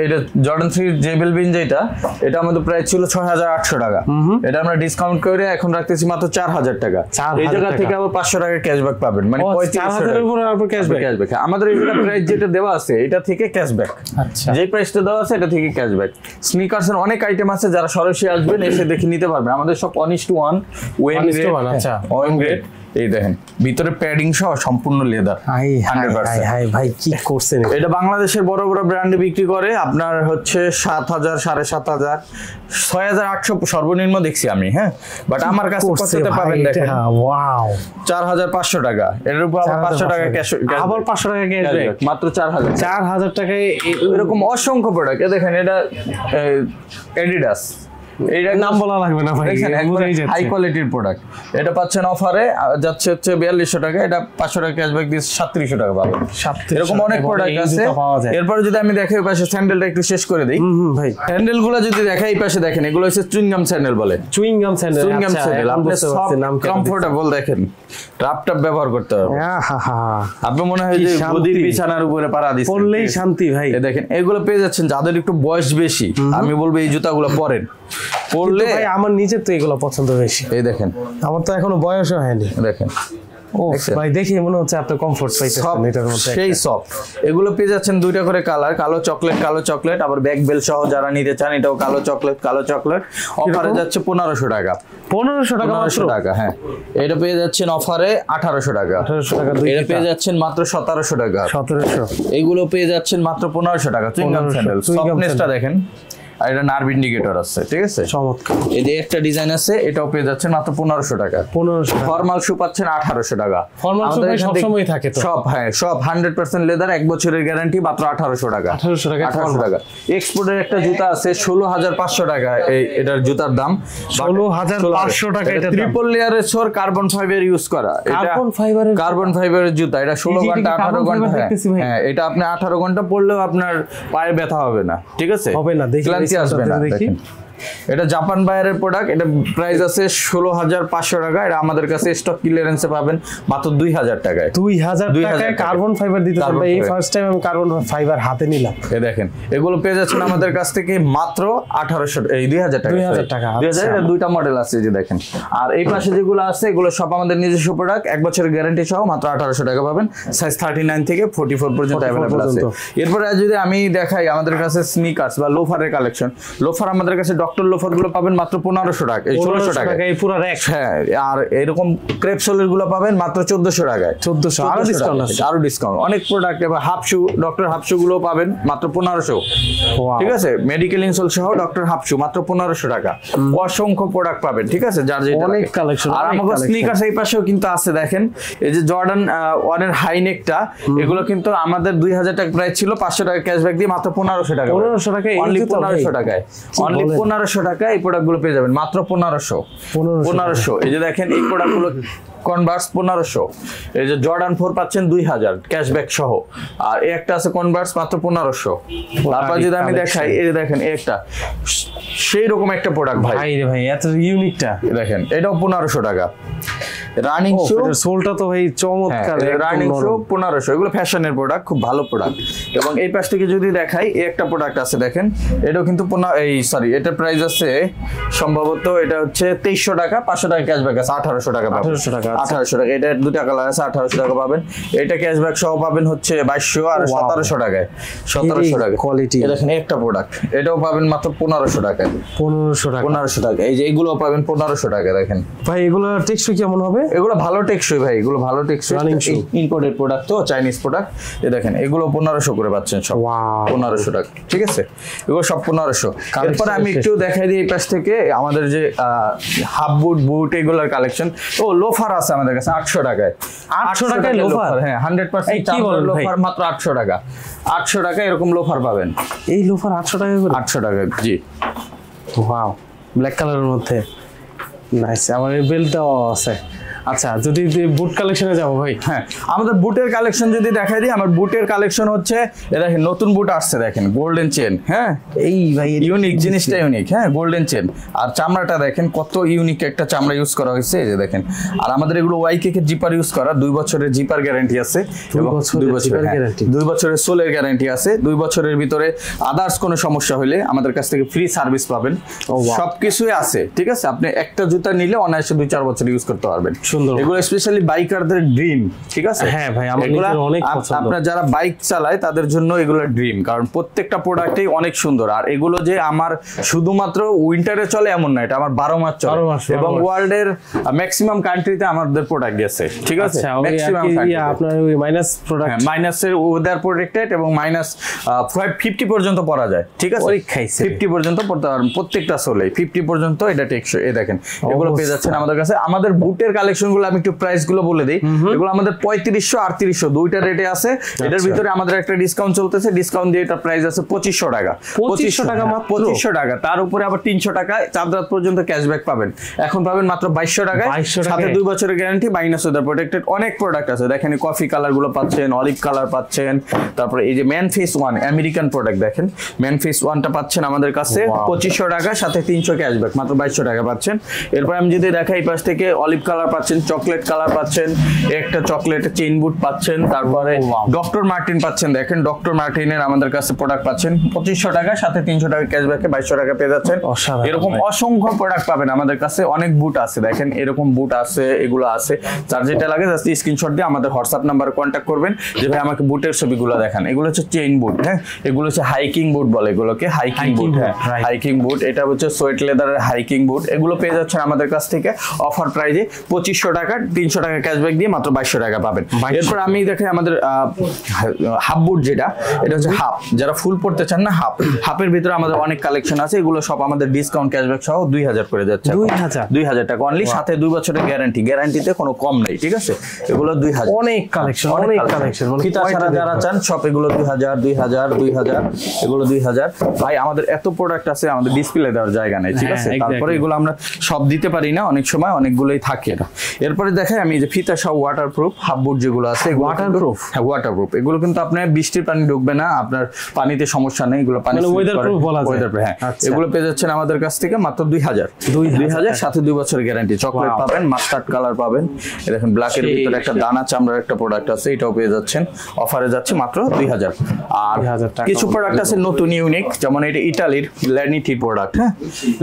এটা জর্ডান 3 জেবেল বিন, যেটা এটা আমাদের প্রাইস ছিল 6800 টাকা, এটা আমরা ডিসকাউন্ট করে এখন রাখতেছি মাত্র 4000 টাকা। এই জায়গা থেকে আবার 500 টাকা ক্যাশব্যাক পাবেন, মানে 3500 টাকা উপরে আবার ক্যাশব্যাক। আমাদের এই প্রাইস যেটা দেওয়া আছে এটা থেকে ক্যাশব্যাক, আচ্ছা যে প্রাইসটা দেওয়া আছে এটা থেকে ক্যাশব্যাক। স্নিকার্সের অনেক আইটেম আছে, যারা সরাসরি আসবেন এসে দেখে নিতে পারবেন। আমাদের সব 1:1 ওয়েন গ্রেড। আচ্ছা, ওয়েন গ্রেড। এই দেখেন ভিতরে প্যাডিং সহ সম্পূর্ণ লেদার। 100%। হাই ভাই, কি করছেন? এটা বাংলাদেশের বড় বড় ব্র্যান্ডে বিক্রি করে আপনার হচ্ছে 7000, 7500, 6800 সর্বনিম্ন দেখছি আমি। হ্যাঁ, বাট আমার কাছে কততে পাবেন দেখেন, ওয়াও, 4500 টাকা। এর উপর আবার 500 টাকা ক্যাশ, আবার 500 টাকা ক্যাশব্যাক, মাত্র 4000 টাকায়। এরকম অসংখ্য প্রোডাক্ট। দেখেন এটা অ্যাডিডাস, এইটা নাম বলা লাগবে না ভাই, হাই কোয়ালিটির প্রোডাক্ট। এটা পাচ্ছেন অফারে যাচ্ছে হচ্ছে 4200 টাকা, এটা 500 টাকা ক্যাশব্যাক দিয়ে 3700 টাকা পাবেন। এরকম অনেক প্রোডাক্ট আছে। এরপর যদি আমি দেখাই পাশে স্যান্ডেলটা একটু শেষ করে দেই ভাই, স্যান্ডেলগুলো যদি দেখাই এই পাশে দেখেন, এগুলো হচ্ছে চুইংগাম স্যান্ডেল বলে। চুইংগাম স্যান্ডেল, চুইংগাম স্যান্ডেল আপনি কমফোর্টেবল, দেখেন রাফটাপ ব্যবহার করতে হবে। আপনি মনে হয় যে গদির বিছানার উপরে পাড়া দিচ্ছেন, পরলেই শান্তি ভাই। দেখেন এগুলো পেয়ে যাচ্ছেন যাদের একটু বয়স বেশি, আমি বলবো এই জুতাগুলো পরেন, পরলে ভাই আমার নিজের তো এগুলো পছন্দ বেশি। এই দেখেন, আমার তো এখনো বয়সও হয়নি। দেখেন ও ভাই, দেখে মনে হচ্ছে আপনি কমফোর্ট পাইতেছেন এটার মধ্যে, সেই সফট। এগুলো পেয়ে যাচ্ছেন দুইটা করে কালার, কালো চকলেট, কালো চকলেট, আবার ব্যাক বেল সহ যারা নিতে চান এটাও কালো চকলেট, কালো চকলেট। অফারে যাচ্ছে 1500 টাকা। 1500 টাকা, হ্যাঁ। এটা পেয়ে যাচ্ছেন অফারে 1800 টাকা। 1800 টাকা। এটা পেয়ে যাচ্ছেন মাত্র 1700 টাকা। 1700। এগুলো পেয়ে যাচ্ছেন মাত্র 1500 টাকা। চুইংগাম স্যান্ডেল, সফটনেসটা দেখেন। আর এটা নার্ভ ইন্ডিকেটর আছে, ঠিক আছে, চমৎকার। এই যে একটা ডিজাইন আছে, এটাও পেয়ে যাচ্ছে মাত্র 1500 টাকা। 1500। ফর্মাল শু পাচ্ছেন 1800 টাকা। ফর্মাল শু সব সময় থাকে তো, সব, হ্যাঁ সব 100% লেদার, 1 বছরের গ্যারান্টি, মাত্র 1800 টাকা। 1800 টাকা। এক্সপোর্টের একটা জুতা আছে 16500 টাকা, এটার জুতার দাম 16500 টাকা। এটা ট্রিপল লেয়ারের সোর কার্বন ফাইবার ইউজ করা, এটা কার্বন ফাইবারের জুতা। এটা 16 ঘন্টা 18 ঘন্টা, হ্যাঁ এটা আপনি 18 ঘন্টা পরলেও আপনার পায়ে ব্যথা হবে না, ঠিক আছে, হবে না, দেখি আসবে না। দেখেন এটা জাপান বায়ারের প্রোডাক্ট, এটা প্রাইস আছে 16500 টাকা। এটা আমাদের কাছে স্টক ক্লিয়ারেন্সে পাবেন মাত্র 2000 টাকায়। 2000 টাকায় কার্বন ফাইবার দিতে পারবে। এই ফার্স্ট টাইম আমি কার্বন ফাইবার হাতে নিলাম। এই দেখেন এগুলো পেয়ে যাচ্ছেন আমাদের কাছ থেকে মাত্র 2000 টাকা। 2000 টাকা। 2000 এর দুইটা মডেল আছে, যে দেখেন। আর এই পাশে যেগুলো আছে এগুলো সব আমাদের নিজস্ব প্রোডাক্ট, 1 বছরের গ্যারান্টি সহ মাত্র 1800 টাকা পাবেন। সাইজ 39 থেকে 44 পর্যন্ত अवेलेबल আছে। এরপরে যদি আমি দেখাই আমাদের কাছে স্নিকার্স বা লোফারের কালেকশন, লোফার আমাদের কাছে ডক্টর লোফার গুলো পাবেন মাত্র 1500 টাকা, এই 1600 টাকা এই পুরো র‍্যাক। হ্যাঁ, আর এরকম ক্রেপ সোলের গুলো পাবেন মাত্র 1400 টাকায়। 1400 আরো ডিসকাউন্ট আছে, আরো ডিসকাউন্ট অনেক প্রোডাক্ট। এবার হাফ শু, ডক্টর হাফ শু গুলো পাবেন মাত্র 1500। ঠিক আছে, মেডিকেল ইনসোল সহ ডক্টর হাফ শু মাত্র 1500 টাকা। অসংখ্য প্রোডাক্ট পাবেন, ঠিক আছে, যার যেটা অনেক কালেকশন। আর আমাদের স্নিকার্স এই পাশেও কিন্তু আছে, দেখেন এই যে জর্ডান 1 এর হাই নেকটা, এগুলো কিন্তু আমাদের 2000 টাকা প্রাইস ছিল, 500 টাকা ক্যাশব্যাক দিয়ে মাত্র 1500 টাকা। 1500 টাকায়, অনলি 1500 টাকায়, অনলি 1500 টাকায় এই প্রোডাক্টগুলো পেয়ে যাবেন মাত্র 1500। এই যে দেখেন এই প্রোডাক্টগুলো কনভার্স 1500, এই যে জর্ডান 4 পাচ্ছেন 2000 ক্যাশব্যাক সহ, আর এই একটা আছে কনভার্স মাত্র 1500। তারপর যদি আমি দেখাই, এই যে দেখেন এই একটা সেই রকম একটা প্রোডাক্ট ভাই রে ভাই, এত ইউনিকটা দেখেন, এটাও 1500 টাকা। রানিং শু, সোলটা তো ভাই চমৎকার, রানিং শু 1500, এগুলো ফ্যাশনের প্রোডাক্ট, খুব ভালো প্রোডাক্ট। এবং এই পাশ থেকে যদি দেখাই, এই একটা প্রোডাক্ট আছে দেখেন, এটাও কিন্তু এটা প্রাইস আছে সম্ভবত, এটা হচ্ছে 2300 টাকা, 500 টাকা ক্যাশব্যাক আছে, 1800 টাকা পাবেন। 1800 টাকা, এটা দুটা কালার আছে, 1800 টাকা পাবেন। এটা ক্যাশব্যাক সহ পাবেন হচ্ছে 2200 আর 1700 টাকায়, 1700 টাকা কোয়ালিটি। দেখেন একটা প্রোডাক্ট, এটাও পাবেন মাত্র 1500 টাকায়, 1500 টাকা, 1500 টাকা। এই যে এগুলো পাবেন 1500 টাকা। দেখেন ভাই এগুলো টেকসই কেমন হবে? এগুলো ভালো টেকসই ভাই, এগুলো ভালো টেকসই, ইম্পোর্টেড প্রোডাক্ট তো, চাইনিজ প্রোডাক্ট। এই দেখেন এগুলো 1500 করে পাচ্ছেন সব, 1500 টাকা, ঠিক আছে, এগুলো সব 1500। এরপর আমি একটু দেখাই দিই এই পাশ থেকে আমাদের যে হাফ বুট এগুলোর কালেকশন। ও লোফার আছে আমাদের কাছে 800 টাকায়, 800 টাকায় লোফার? হ্যাঁ, 100% চামড়ার লোফার মাত্র 800 টাকা, 800 টাকা এরকম লোফার পাবেন। এই লোফার 800 টাকা করে? 800 টাকা, জি। ওয়াও, ব্ল্যাক কালারের মধ্যে নাইস। আমার এই বেল্টটাও আছে। আচ্ছা, যদি বুট কালেকশনে যাবো ভাই, হ্যাঁ আমাদের বুটের কালেকশন যদি দেখাই দিই, আমার বুটের কালেকশন হচ্ছে দেখেন, নতুন বুট আসছে দেখেন, গোল্ডেন চেন। হ্যাঁ, এই ভাই ইউনিক জিনিসটা, ইউনিক। হ্যাঁ, গোল্ডেন চেন, আর চামড়াটা দেখেন কত ইউনিক একটা চামড়া ইউজ করা হয়েছে, এই যে দেখেন। আর আমাদের এগুলো ওয়াইকে জিপার ইউজ করা, 2 বছরের জিপার গ্যারান্টি আছে, 2 বছরের সোলের গ্যারান্টি আছে, 2 বছরের ভিতরে আদার্স কোনো সমস্যা হলে আমাদের কাছ থেকে ফ্রি সার্ভিস পাবেন, সবকিছুই আছে, ঠিক আছে। আপনি একটা জুতা নিলে অনায়াসে 2-4 বছর ইউজ করতে পারবেন। এগুলো স্পেশালি বাইকারদের ড্রিম, ঠিক আছে। হ্যাঁ ভাই, আমার অনেক পছন্দ। আপনারা যারা বাইক চালায় তাদের জন্য এগুলো ড্রিম, কারণ প্রত্যেকটা প্রোডাক্টই অনেক সুন্দর। আর এগুলো যে আমার শুধুমাত্র উইন্টারে চলে এমন না, এটা আমার 12 মাস চলে, এবং ওয়ার্ল্ডের ম্যাক্সিমাম কান্ট্রিতে আমাদের প্রোডাক্ট গেছে, ঠিক আছে। ম্যাক্সিমাম আপনার ওই মাইনাস প্রোডাক্ট, মাইনাসের ওয়েদার প্রোটেক্টেড এবং মাইনাস 50 পর্যন্ত পরা যায়, ঠিক আছে। 50 পর্যন্ত পড়তে পারবেন প্রত্যেকটা সোলে, 50 পর্যন্ত এটা টেকসই। এই দেখেন এগুলো পেয়ে যাচ্ছেন আমাদের কাছে। আমাদের বুটের কালেকশন গুলো আমি একটু প্রাইস গুলো বলে দিই। এগুলো আমাদের 3500 3800 দুইটা রেটে আছে। এটার ভিতরে আমাদের একটা ডিসকাউন্ট চলতেছে, ডিসকাউন্ট দিয়ে এটা প্রাইস আছে 2500 টাকা। 2500 টাকা মাত্র, 2500 টাকা। তার উপরে আবার 300 টাকা 4 রাত পর্যন্ত ক্যাশব্যাক পাবেন। এখন পাবেন মাত্র 2200 টাকায়, সাথে 2 বছরের গ্যারান্টি, মাইনাস ওয়েদার প্রোটেক্টেড। অনেক প্রোডাক্ট আছে দেখেন, কফি কালার গুলো পাচ্ছেন, অলিভ কালার পাচ্ছেন, তারপরে এই যে ম্যান ফেস 1 আমেরিকান প্রোডাক্ট দেখেন, ম্যান ফেস 1টা পাচ্ছেন আমাদের কাছে 2500 টাকা, সাথে 300 ক্যাশব্যাক, মাত্র 2200 টাকা পাচ্ছেন। এরপর আমি যদি দেখাই, পাশ থেকে অলিভ কালার পাচ্ছেন, চকলেট কালার পাচ্ছেন, একটা চকলেট চেইন বুট পাচ্ছেন, তারপরে ডক্টর মার্টিন পাচ্ছেন। দেখেন ডক্টর মার্টিনের আমাদের কাছে প্রোডাক্ট পাচ্ছেন 2500 টাকা, সাথে 300 টাকা ক্যাশব্যাকে 2200 টাকা পেয়ে যাচ্ছেন। এরকম অসংখ্য প্রোডাক্ট পাবেন আমাদের কাছে। অনেক বুট আছে দেখেন, এরকম বুট আছে, এগুলো আছে। যার যেটা লাগে জাস্ট স্ক্রিনশট দিয়ে আমাদের হোয়াটসঅ্যাপ নাম্বারে কন্ট্যাক্ট করবেন, যে ভাই আমাকে বুটের ছবিগুলো দেখান। এগুলো হচ্ছে চেইন বুট, হ্যাঁ, এগুলো হচ্ছে হাইকিং বুট বলে, এগুলোকে হাইকিং বুট। হ্যাঁ, হাইকিং বুট, এটা হচ্ছে সোয়েট লেদারের হাইকিং বুট। এগুলো পেয়ে যাচ্ছেন আমাদের কাছ থেকে অফার প্রাইজে 2500 টাকা, 300 টাকা ক্যাশব্যাক দিয়ে মাত্র 2200 টাকা পাবেন। এরপর আমি দেখাই আমাদের হাফ বুট, যেটা এটা হচ্ছে হাফ, যারা ফুল পড়তে চান না, হাফের ভিতরে আমাদের অনেক কালেকশন আছে। এগুলো সব আমাদের ডিসকাউন্ট ক্যাশব্যাক সহ 2000 করে যাচ্ছে, 2000 টাকা অনলি, সাথে 2 বছরের গ্যারান্টি, গ্যারান্টিতে কোনো কম নাই, ঠিক আছে। এগুলো 2000, অনেক কালেকশন, অনেক কালেকশন। ফিতা ছাড়া যারা চান সব এগুলো 2000 এগুলো 2000। ভাই আমাদের এত প্রোডাক্ট আছে, আমাদের ডিসপ্লে দেওয়ার জায়গা নেই, ঠিক আছে। তারপরে এগুলো আমরা সব দিতে পারি না, অনেক সময় অনেকগুলোই থাকে না। এরপরে দেখাই আমি যে ফিতা সহ ওয়াটারপ্রুফ হাফ বুট যেগুলো আছে, ওয়াটারপ্রুফ। হ্যাঁ, ওয়াটারপ্রুফ। এগুলো কিন্তু আপনার বৃষ্টির পানি ঢুকবে না, আপনার পানিতে সমস্যা নেই, এগুলো পানি ওয়েদারপ্রুফ বলা যায়। হ্যাঁ, এগুলো পেয়ে যাচ্ছেন আমাদের কাছ থেকে মাত্র 2000, সাথে 2 বছরের গ্যারান্টি। চকলেট পাবেন, মাস্টার্ড কালার পাবেন, দেখেন ব্ল্যাকের ভিতরে একটা দানা চামড়ার একটা প্রোডাক্ট আছে, এটাও পেয়ে যাচ্ছেন, অফারে যাচ্ছে মাত্র 2000। আর কিছু প্রোডাক্ট আছে নতুন ইউনিক, যেমন এটা ইতালির ল্যানিটি প্রোডাক্ট, হ্যাঁ,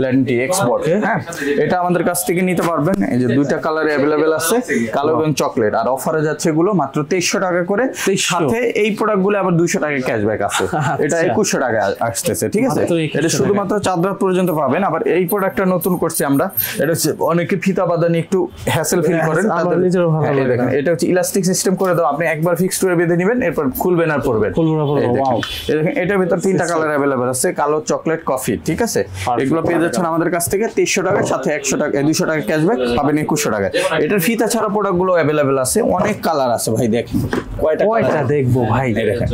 ল্যানিটি এক্সপোর্ট। হ্যাঁ, এটা আমাদের কাছ থেকে নিতে পারবেন। এই যে 2টা কালারে অ্যাভেলেবেল আছে, কালো এবং চকলেট। আর অফারে যাচ্ছে এগুলো মাত্র 2300 টাকা করে, সাথে এই প্রোডাক্টগুলো আবার 200 টাকা ক্যাশব্যাক আছে। এটা 2100 টাকা আসতেছে, ঠিক আছে? এটা শুধুমাত্র চাঁদ রাত পর্যন্ত পাবেন। আবার এই প্রোডাক্টটা নতুন করছি আমরা, এটা হচ্ছে অনেকে ফিতা বাঁধানি একটু হ্যাসেল ফিল করেন, দেখেন এটা হচ্ছে ইলাস্টিক সিস্টেম করে দাও, আপনি একবার ফিক্সড করে বেঁধে নেবেন, এরপর খুলবেন আর পরবেন। দেখেন এটার ভিতর 3টা কালার অ্যাভেলেবল আছে, কালো, চকলেট, কফি, ঠিক আছে? এগুলো পেয়ে যাচ্ছেন আমাদের কাছ থেকে 2300 টাকা, সাথে 100 টাকা 200 টাকা ক্যাশব্যাক পাবেন 2100 টাকায়। এটার ফিতা ছাড়া প্রোডাক্টগুলো অ্যাভেলেবল আছে, অনেক কালার আছে ভাই। দেখেন কয়টা দেখবো ভাই, দেখেন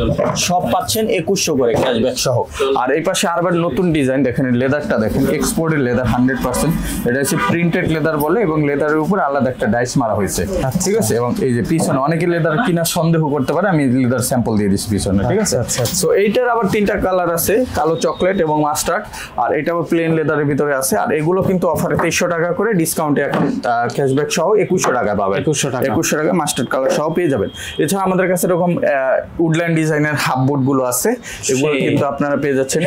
সব পাচ্ছেন 2100 করে ক্যাশব্যাক সহ। আর এই পাশে আরবার নতুন ডিজাইন দেখেন, লেদারটা দেখেন, এক্সপোর্টেড লেদার 100%। এটা হচ্ছে প্রিন্টেড লেদার বলে, এবং লেদারের উপর আলাদা একটা ডাইস মারা হয়েছে, ঠিক আছে? এবং এই যে পিছনে অনেকে লেদার কিনা সন্দেহ করতে পারে, আমি লেদার স্যাম্পল দিয়ে দিচ্ছি পিছনে, ঠিক আছে? সো এইটার আবার 3টা কালার আছে, কালো, চকলেট এবং মাস্টার্ড। আর এটা আবার প্লেন লেদারের ভিতরে আছে। আর এগুলো কিন্তু অফারে 2300 টাকা করে, ডিসকাউন্টে এখন ক্যাশব্যাক সহ 2100 টাকা পাবেন। 2100 টাকা মাস্টার্ড কালার সহ পেয়ে যাবেন। এছাড়া আমাদের কাছে এরকম উডল্যান্ড ডিজাইনের হাফ বোট গুলো আছে, এগুলো কিন্তু আপনারা পেয়ে যাচ্ছেন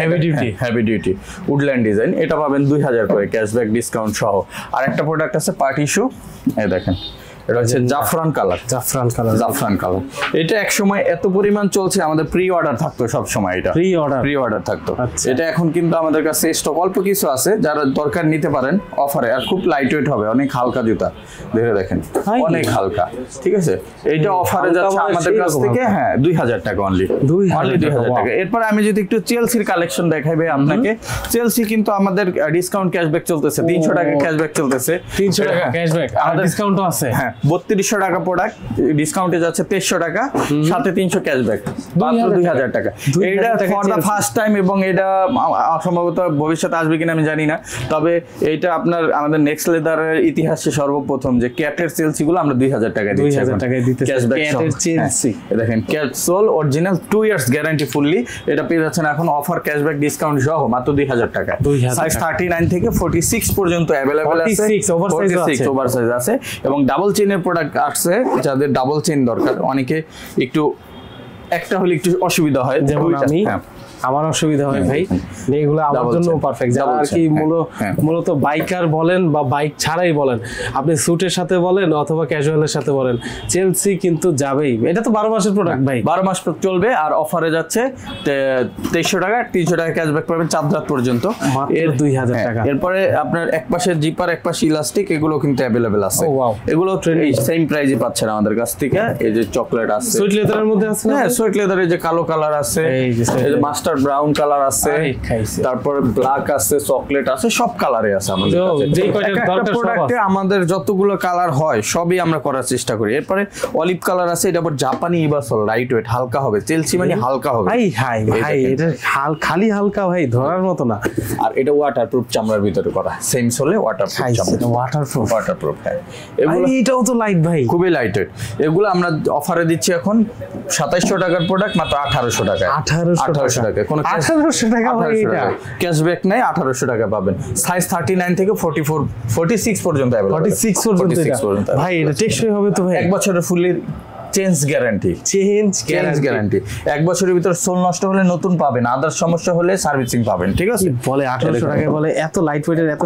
হেভি ডিউটি উডল্যান্ড ডিজাইন। এটা পাবেন 2000 করে ক্যাশব্যাক ডিসকাউন্ট সহ। আর একটা প্রোডাক্ট আছে পার্টি শু, এই দেখেন, এটা হচ্ছে জাফরান কালার। এটা এক সময় এত পরিমাণ চলছে, আমাদের প্রি অর্ডার থাকতো সব সময়, এটা প্রি অর্ডার থাকতো। এটা এখন কিন্তু আমাদের কাছে স্টক অল্প কিছু আছে, যারা দরকার নিতে পারেন অফারে। আর খুব লাইট ওয়েট হবে, অনেক হালকা জুতা, দেখেন অনেক হালকা, ঠিক আছে? এইটা অফারে যাচ্ছে আমাদের কাছ থেকে 2000 টাকা অনলি 2000 টাকা। এরপর আমি যদি একটু চেলসির কালেকশন দেখাইবে আপনাকে, চেলসি কিন্তু আমাদের ডিসকাউন্ট ক্যাশব্যাক চলতেছে, 300 টাকা ক্যাশব্যাক চলতেছে, 300 টাকা ক্যাশব্যাক আর ডিসকাউন্টও আছে। 3200 টাকা প্রোডাক্ট, ডিসকাউন্টে যাচ্ছে 2300 টাকা, সাথে 300 ক্যাশব্যাক, মাত্র 2000 টাকা। এটা ফর দা ফার্স্ট টাইম, এবং এটা সম্ভবত ভবিষ্যতে আসবে কিনা আমি জানি না, তবে এটা আপনার আমাদের নেক্সট লেদারের ইতিহাসে সর্বপ্রথম যে ক্যাটের চেলসি গুলো আমরা 2000 টাকায় দিচ্ছি, 2000 টাকায় দিতেছি ক্যাটের চেলসি। দেখেন Cat sole original 2 years guarantee fully, এটা পেয়ে যাচ্ছেন এখন অফার ক্যাশব্যাক ডিসকাউন্ট সহ মাত্র 2000 টাকা। সাইজ 39 থেকে 46 পর্যন্ত अवेलेबल আছে, 46 ওভারসাইজ আছে, এবং ডাবল চেইনের প্রোডাক্ট আসছে, যাদের ডাবল চেইন দরকার। অনেকে একটু একটা হলে একটু অসুবিধা হয়, যেমন আমি, আমার অসুবিধা হয় ভাই, এগুলো আমার জন্য পারফেক্ট। যারা আর কি মূলত বাইকার বলেন বা বাইক ছাড়াই বলেন, আপনি স্যুটের সাথে বলেন অথবা ক্যাজুয়ালের সাথে বলেন, চেলসি কিন্তু যাবেই। এটা তো 12 মাসের প্রোডাক্ট ভাই, 12 মাস চলবে। আর অফারে যাচ্ছে 2300 টাকা, 300 টাকা ক্যাশব্যাক পাবেন চাঁদ রাত পর্যন্ত, এর 2000 টাকা। এরপরে আপনার এক পাশে জিপার, এক পাশে ইলাস্টিক, এগুলো কিন্তু অ্যাভেলেবেল আছে। এগুলো এই সেম প্রাইসে পাচ্ছেন আমাদের কাছ থেকে। এই যে চকলেট আছে, সুইট লেদারের মধ্যে আছে না? সুইট লেদারের যে কালো কালার আছে, এই যে মাস্টার ব্রাউন কালার আছে, তারপর ব্ল্যাক আছে, চকলেট আছে, সব কালারে আছে আমাদের কাছে। যেই কয়টা দরকার প্রোডাক্টে আমাদের যতগুলো কালার হয় সবই আমরা করার চেষ্টা করি। এরপরে অলিভ কালার আছে, এটা আবার জাপানি ইবাসল, লাইট ওয়েট, হালকা হবে। চেলসি মানে হালকা হবে ভাই, এটা খালি হালকা ভাই, ধরার মতো না। আর এটা ওয়াটারপ্রুফ চামড়ার ভিতরে করা, সেম সোলে ওয়াটারপ্রুফ। হ্যাঁ, এগুলো এটাও তো লাইট ভাই, খুবই লাইট ওয়েট। এগুলো আমরা অফারে দিচ্ছি এখন 2700 টাকার প্রোডাক্ট মাত্র 1800 টাকায়। 1800 টাকা, কোনো 1800 টাকা ভাই, এটা ক্যাশব্যাক নাই, 1800 টাকা পাবেন। সাইজ 39 থেকে 46 পর্যন্ত अवेलेबल, 46 পর্যন্ত ভাই। এটা টেকসই হবে তো ভাই, 1 বছরের ফুললি চেঞ্জ গ্যারান্টি, এক বছরের ভিতর সোল নষ্ট হলে নতুন পাবেন, আদার সমস্যা হলে সার্ভিসিং পাবেন, ঠিক আছে? বলে 1800 টাকায় বলে, এত লাইট ওয়েটের, এত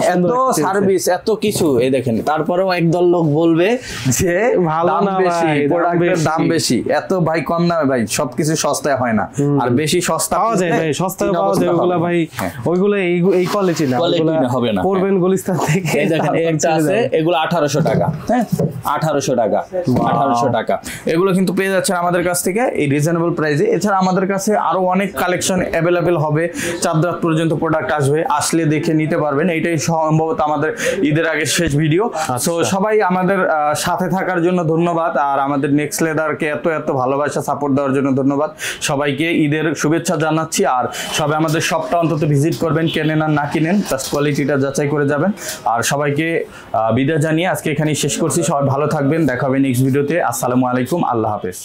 সার্ভিস, এত কিছু। এই দেখেন, তারপরেও একদল লোক বলবে যে ভালো না, বেশি প্রোডাক্টের দাম বেশি, এত ভাই কম দামে ভাই সবকিছু সস্তায় হয় না। আর বেশি সস্তা পাওয়া যায় ভাই, সস্তায় পাওয়া যায় ওগুলা ভাই, ওইগুলো এই কোয়ালিটি না, ওগুলো হবে না। করবেন গুলিস্তান থেকে, এই দেখেন একটা আছে, এগুলো 1800 টাকা। হ্যাঁ, 1800 টাকা, 1800 টাকা। এগুলো কিন্তু পেয়ে যাচ্ছেন আমাদের কাছ থেকে এই রিজনেবল প্রাইসে। এছাড়া আমাদের কাছে আরো অনেক কালেকশন অ্যাভেলেবেল হবে, চাঁদ রাত পর্যন্ত প্রোডাক্ট আসবে, আসলে দেখে নিতে পারবেন। এইটাই সম্ভবত আমাদের ঈদের আগে শেষ ভিডিও। তো সবাই আমাদের সাথে থাকার জন্য ধন্যবাদ, আর আমাদের নেক্সট লেদারকে এত ভালোবাসা সাপোর্ট দেওয়ার জন্য ধন্যবাদ। সবাইকে ঈদের শুভেচ্ছা জানাচ্ছি। আর সবাই আমাদের শপটা অন্তত ভিজিট করবেন, কেনেন আর না কিনেন, জাস্ট কোয়ালিটিটা যাচাই করে যাবেন। আর সবাইকে বিদায় জানিয়ে আজকে এখানেই শেষ করছি। সবাই ভালো থাকবেন, দেখা হবে নেক্সট ভিডিওতে। আসসালামু আলাইকুম, আল্লাহ হাফেজ।